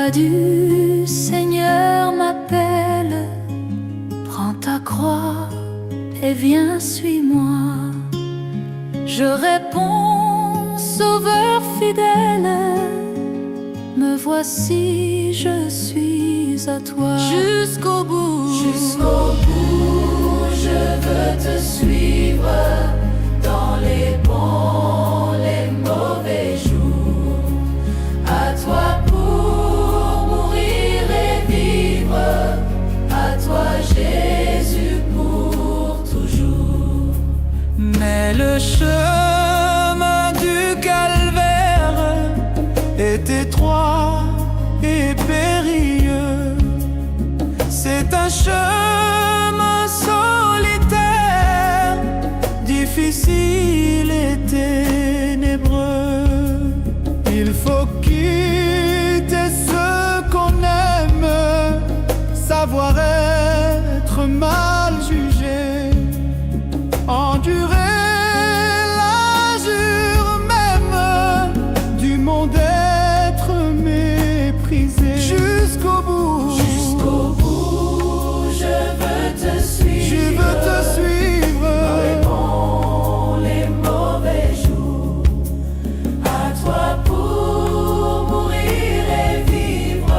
voix du Seigneur m'appelle, prends ta croix et viens, suis-moi. Je réponds, Sauveur fidèle, me voici, je suis à toi. Jusqu'au bout, je veux te suivre dans les bons, les mauvais jours. À toi pour mourir et vivre, à toi Jésus pour toujours. Mais le chemin du calvaire est étroit et périlleux. C'est un chemin solitaire, difficile et ténébreux. Il faut quitter ce qu'on aime, savoir être mal jugé, endurer l'injure même du monde, être méprisé. Jusqu'au bout, je veux te suivre. Je veux te suivre dans les bons, les mauvais jours. À toi pour mourir et vivre,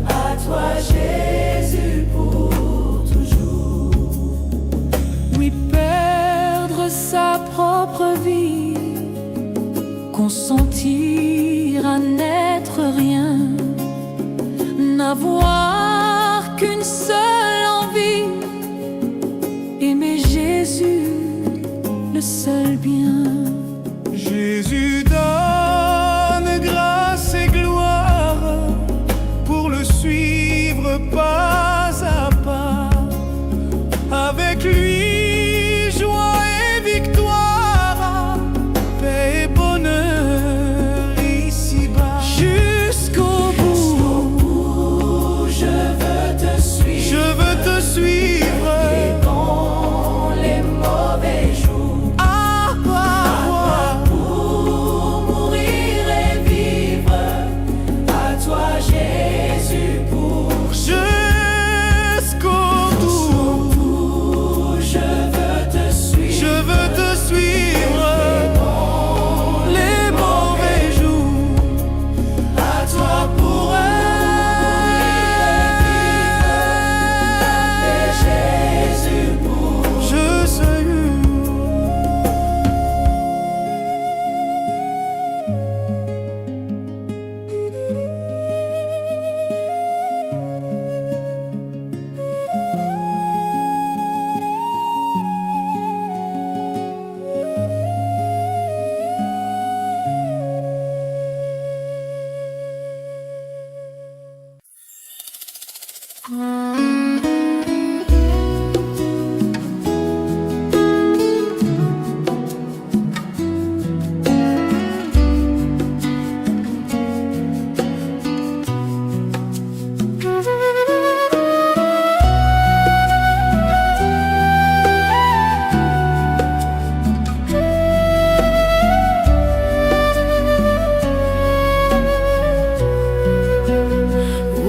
à toi Jésus pour toujours. Oui, perdre sa propre vie, consentir à n'être rien, n'avoir qu'une seule envie, aimer Jésus, le seul bien. Jésus donne grâce et gloire, pour le suivre pas à pas. Avec lui, joie et victoire, paix et bonheur ici-bas. Jusqu'au bout, Je veux te suivre. je veux te suivre. Les bons, les mauvais jours. À toi, Pour mourir et vivre, à toi Jésus pour jusqu'au bout, je veux te suivre. je veux te suivre. Les mauvais jours, À toi pour et Jésus pour je sais.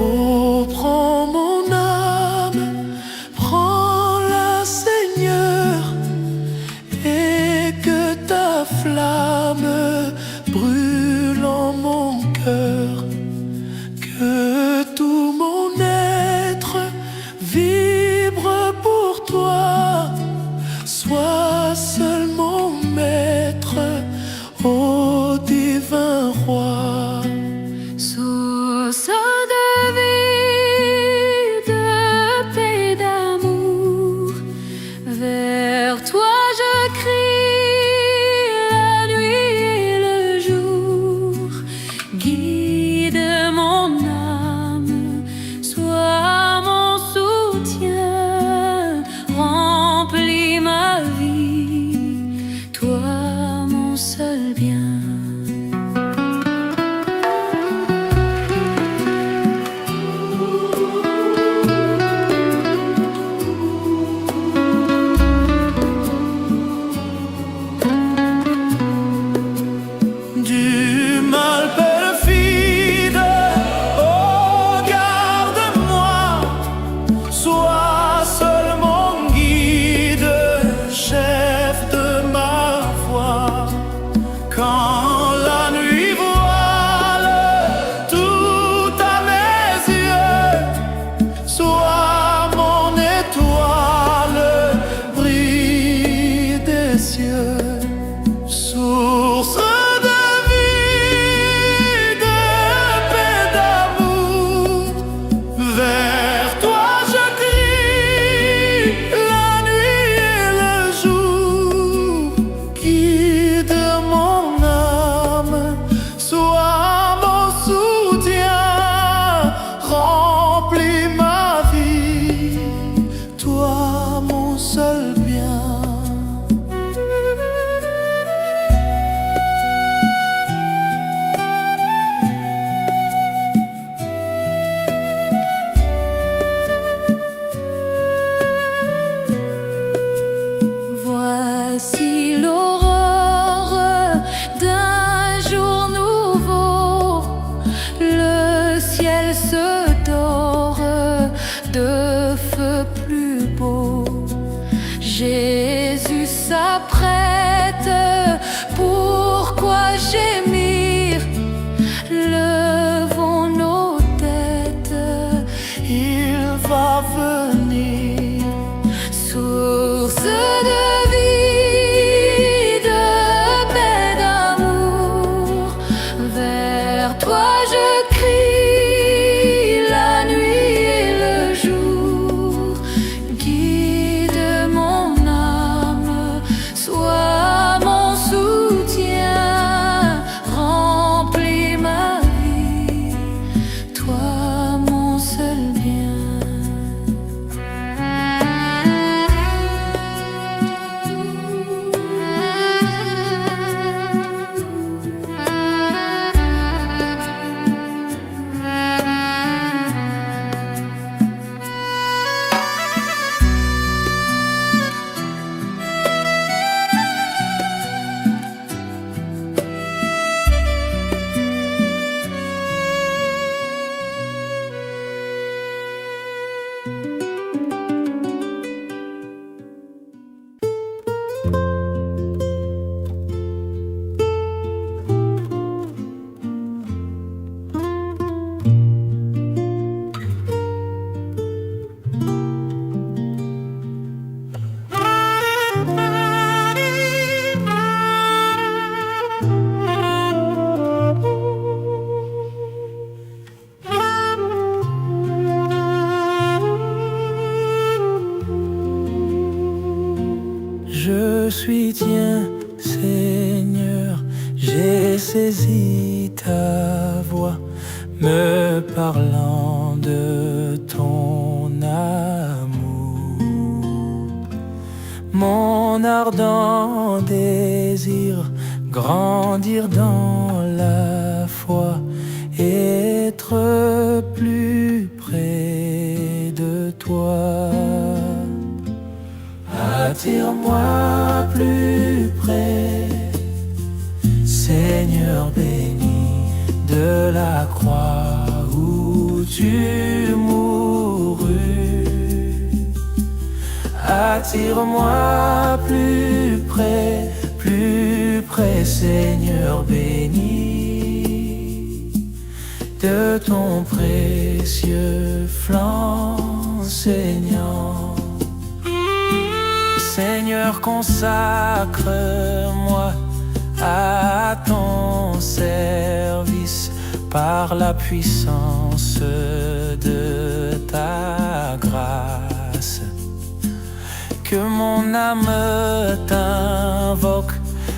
Oh, prends mon âme, prends-la, Seigneur, et que ta flamme brûle en mon cœur, que tout mon être vibre pour toi, sois seul mon maître, ô divin roi. Source de vie, de paix, d'amour, vers toi je crie la nuit et le jour. Guide mon âme, sois mon soutien, remplis ma vie, toi mon seul bien. Du mal perfide, oh saisis ta voix me parlant de ton amour. Mon ardent désir, grandir dans la foi, être plus près de toi. Attire-moi plus près, Seigneur béni, de la croix où tu mourus. Attire-moi plus près, Seigneur béni, de ton précieux flanc saignant. Seigneur, consacre-moi à ton service par la puissance de ta grâce. Que mon âme t'invoque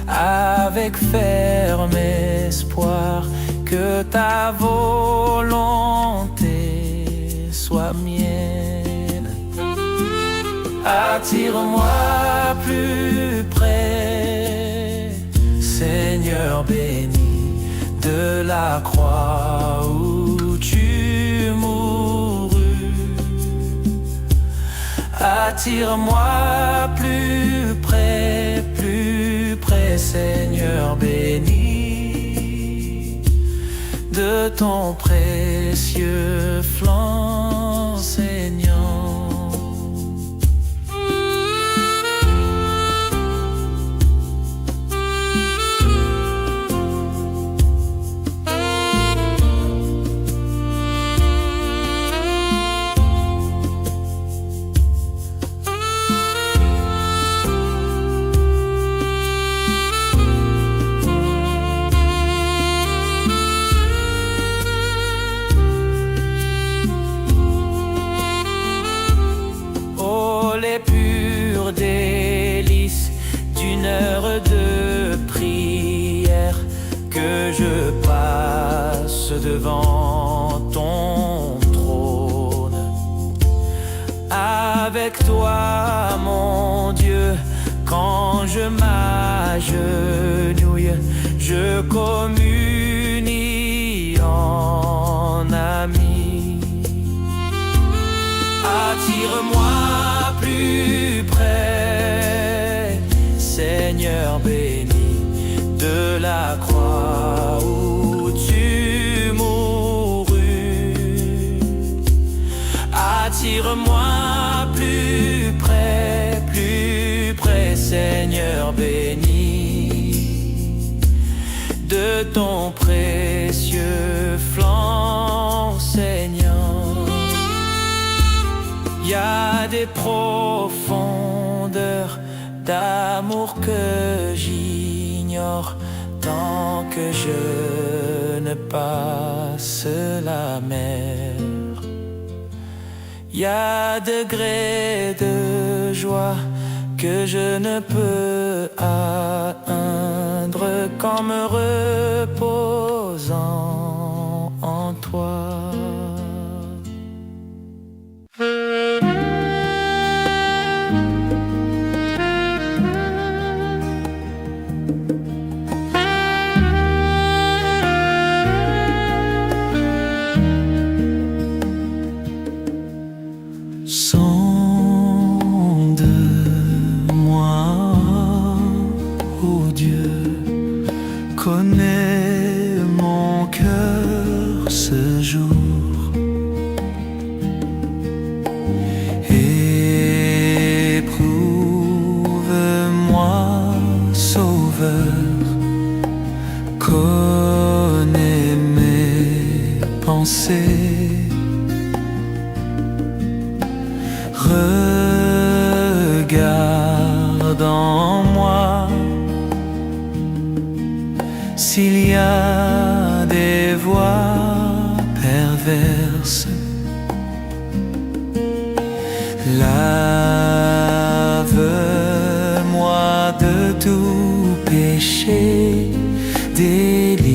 avec ferme espoir, que ta volonté soit mienne. Attire-moi plus près, Seigneur béni, de la croix où tu mourus. Attire-moi plus près, Seigneur béni, de ton précieux flanc saignant. Les pures délices d'une heure de prière, que je passe devant ton trône. Avec toi, mon Dieu, quand je m'agenouille, je communie en ami. Attire-moi plus près, Seigneur béni, de la croix où tu mourus. Attire-moi plus près, Seigneur béni, de ton précieux flanc saignant. Il y a des profondeurs d'amour que j'ignore, tant que je ne passe la mer. Il y a degrés de joie que je ne peux atteindre qu'en me reposant en toi. Sonde-moi, ô Dieu, connais mon cœur ce jour. Éprouve-moi, Sauveur, connais mes pensées. Regarde en moi s'il y a des voies perverses. Lave-moi de tout péché, délie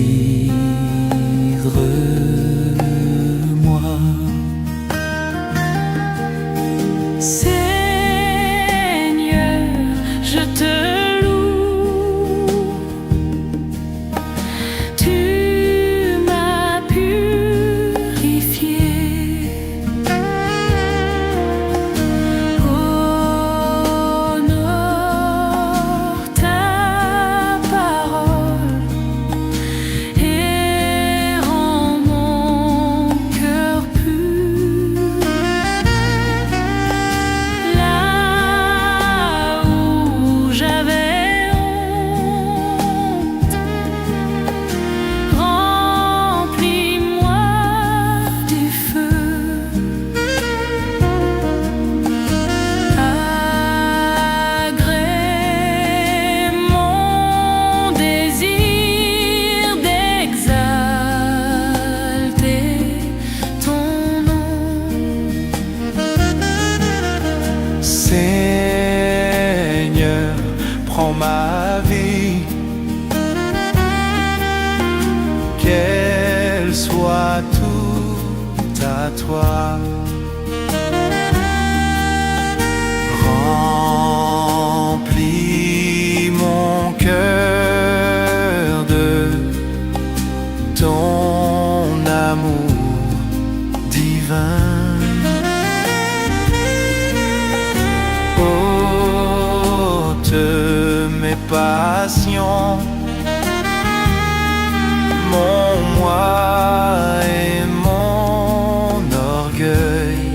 à toi. Remplis mon cœur de ton amour divin. Ôte mes passions, mon moi et mon orgueil.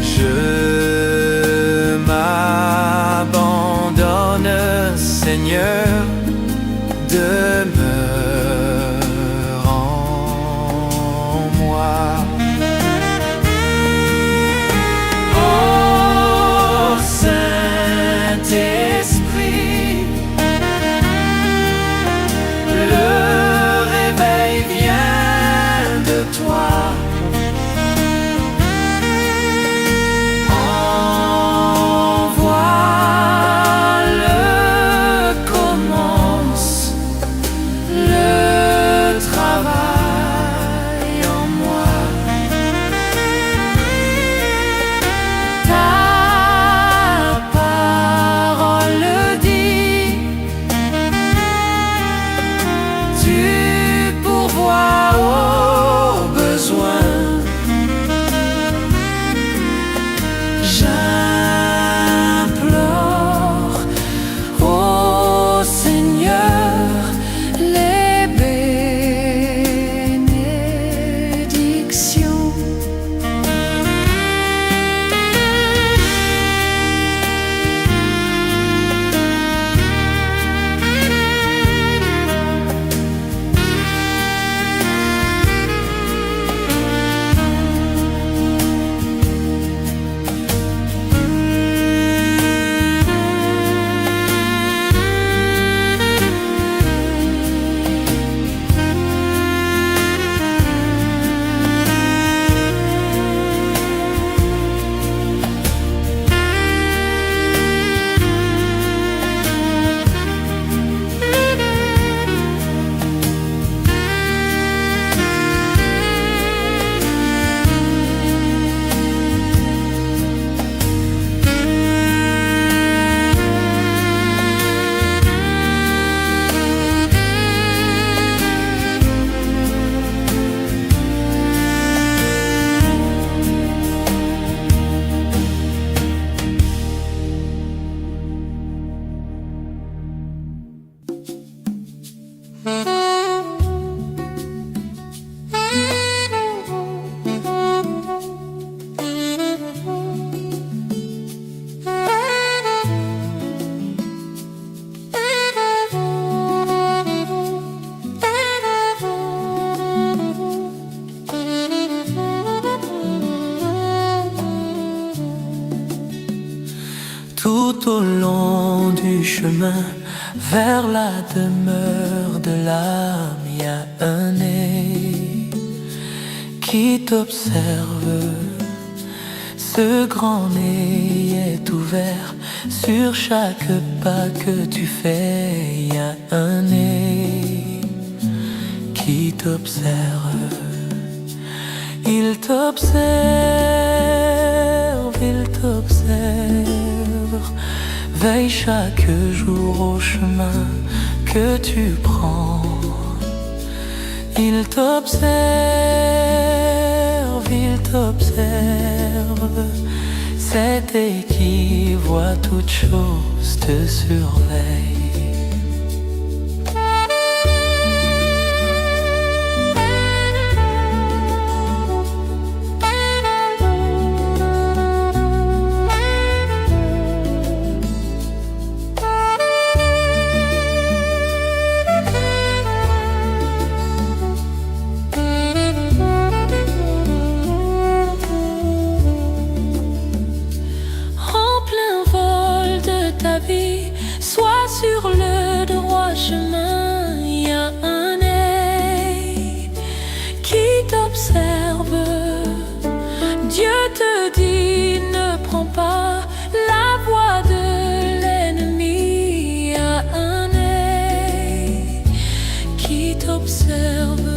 Je m'abandonne, Seigneur, demeure en moi. Oh Saint-Esprit, le réveil vient de toi. J'implore au Seigneur les bénédictions. Tout au long du chemin vers la demeure de l'âme, il y a un nez qui t'observe. Ce grand nez est ouvert sur chaque pas que tu fais. Il y a un nez qui t'observe. Il t'observe, il t'observe. Veille chaque jour au chemin que tu prends. Il t'observe, il t'observe. Cet œil qui voit toutes choses te surveille. Sois sur le droit chemin, il y a un œil qui t'observe. Dieu te dit ne prends pas la voie de l'ennemi, il y a un œil qui t'observe.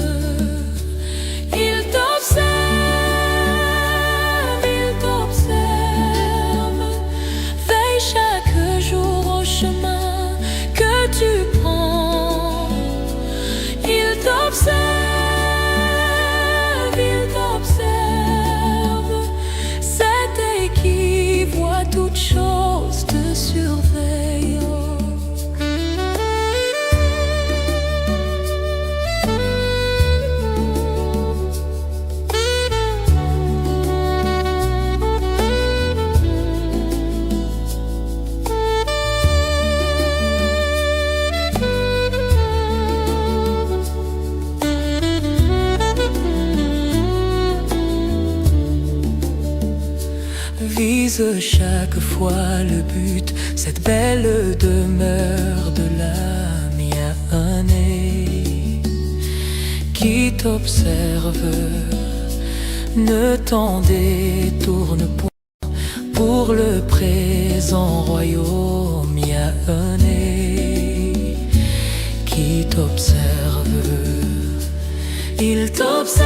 vise chaque fois le but, cette belle demeure de la mienne qui t'observe, ne t'en détourne point pour le présent royaume Yahné qui t'observe. Il t'observe,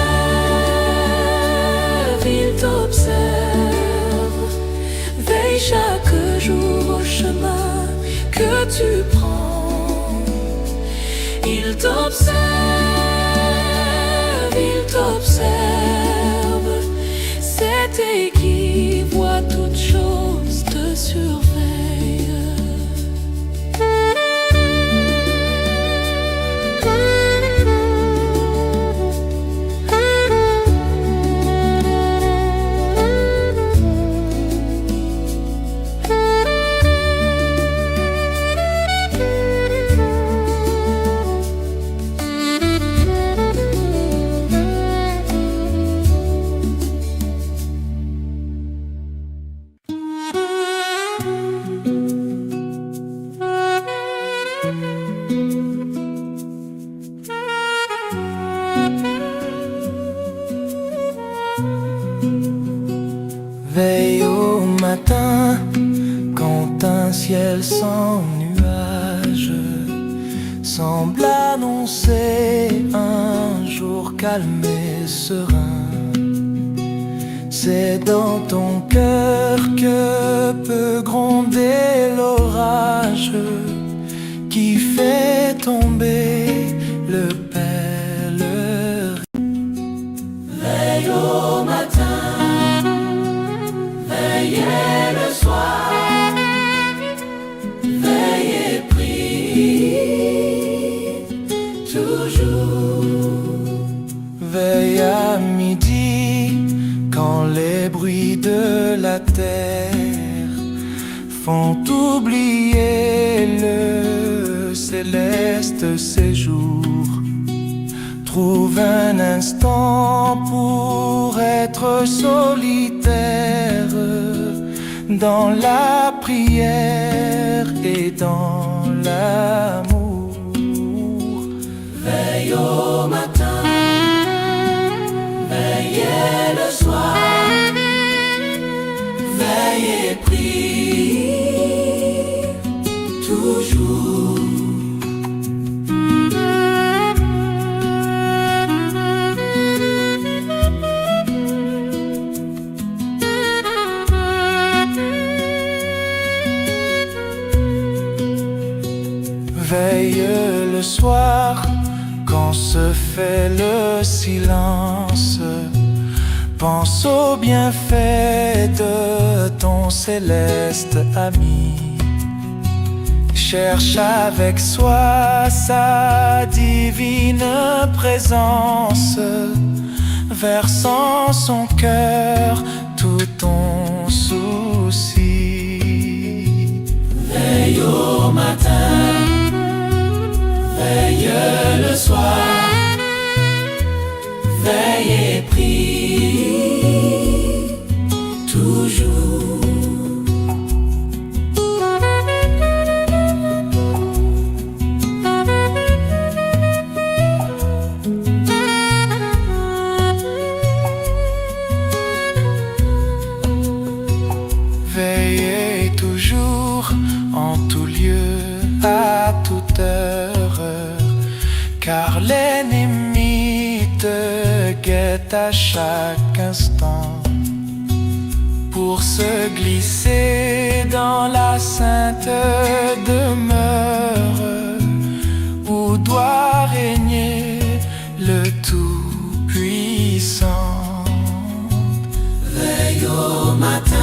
il t'observe, veille chaque jour au chemin que tu prends. Il t'observe, il t'observe, c'est qui voit toutes choses te surveille. Veille au matin, quand un ciel sans nuages semble annoncer un jour calme et serein. C'est dans ton cœur que peut gronder l'orage qui fait tomber le pèlerin. Veille au matin, veillez le soir, veillez, prie toujours. Veille à midi, quand les bruits de la terre font oublier le céleste séjour. Trouve un instant pour être solitaire dans la prière et dans l'amour. Veille au matin, veillez le soir, veillez, prie toujours. Veille le soir, quand se fait le silence, pense aux bienfaits de ton céleste ami. Cherche avec soi sa divine présence, versant son cœur tout ton souci. Veille au matin, veille le soir, veille et prie toujours. Veillez toujours, en tout lieu, à toute heure, car l'ennemi te guette à chaque instant pour se glisser dans la sainte demeure où doit régner le Tout-Puissant. Veille au matin,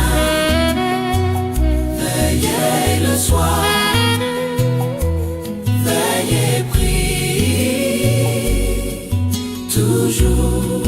veillez le soir, veillez, prie toujours.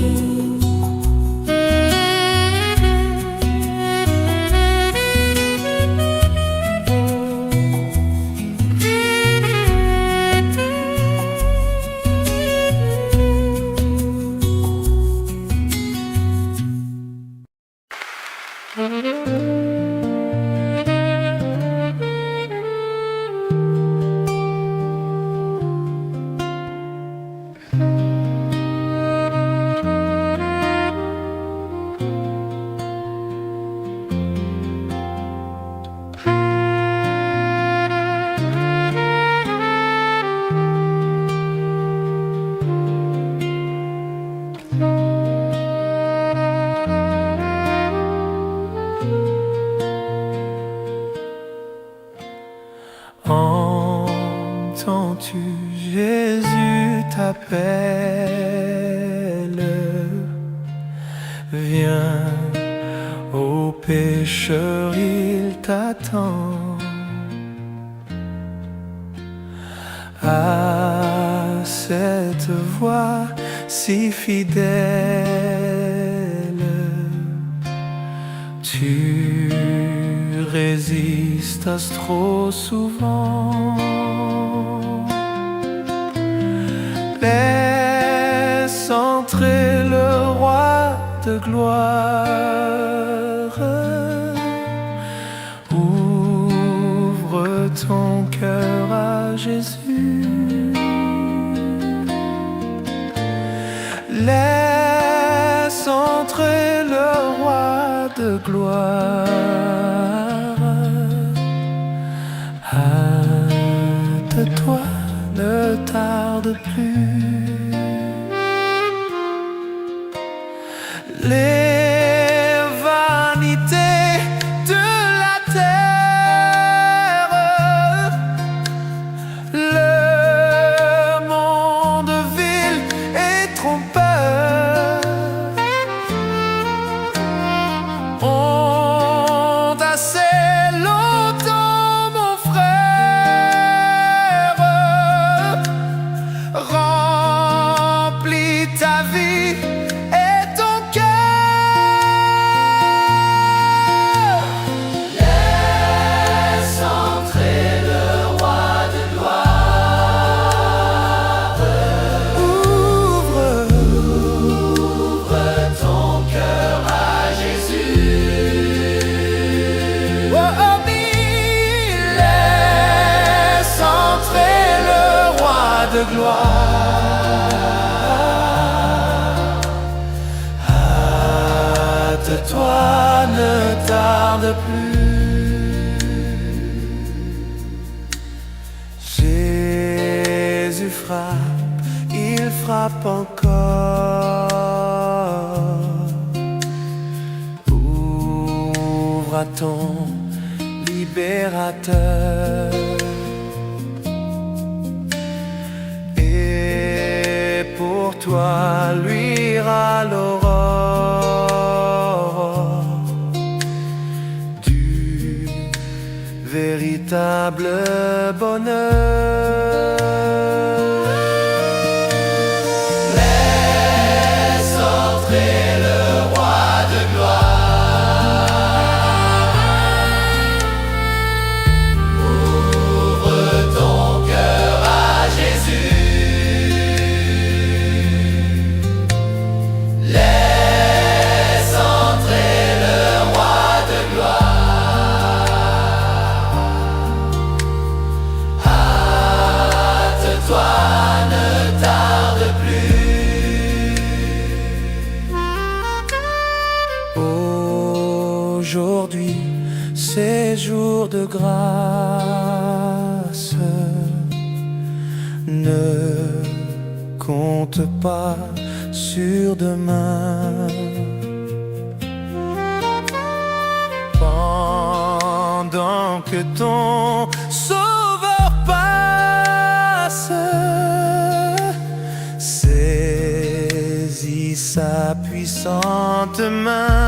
entends-tu Jésus t'appelle? Viens, ô pécheur, il t'attend. À cette voix si fidèle, tu résistes trop souvent. Laisse entrer le roi de gloire. Ouvre ton cœur à Jésus. Laisse entrer le roi de gloire. Hâte-toi, ne tarde plus. Les vanités de la terre, le monde vil et trompeur ont assez longtemps, mon frère, rempli ta vie et ton cœur. Laisse entrer le roi de gloire. Ouvre ton cœur à Jésus. Oh, oh, laisse entrer le roi de gloire. Hâte-toi, ne tarde plus. Jésus frappe, il frappe encore. Ouvre à ton libérateur. Et pour toi luira l'aurore du véritable bonheur. Laisse entrer le roi de gloire. Ouvre ton cœur à Jésus. Laisse entrer le roi de gloire. Hâte-toi, ne tarde plus. Aujourd'hui, c'est jour de grâce. Ne compte pas sur demain. Pendant que ton sauveur passe, saisis sa puissante main.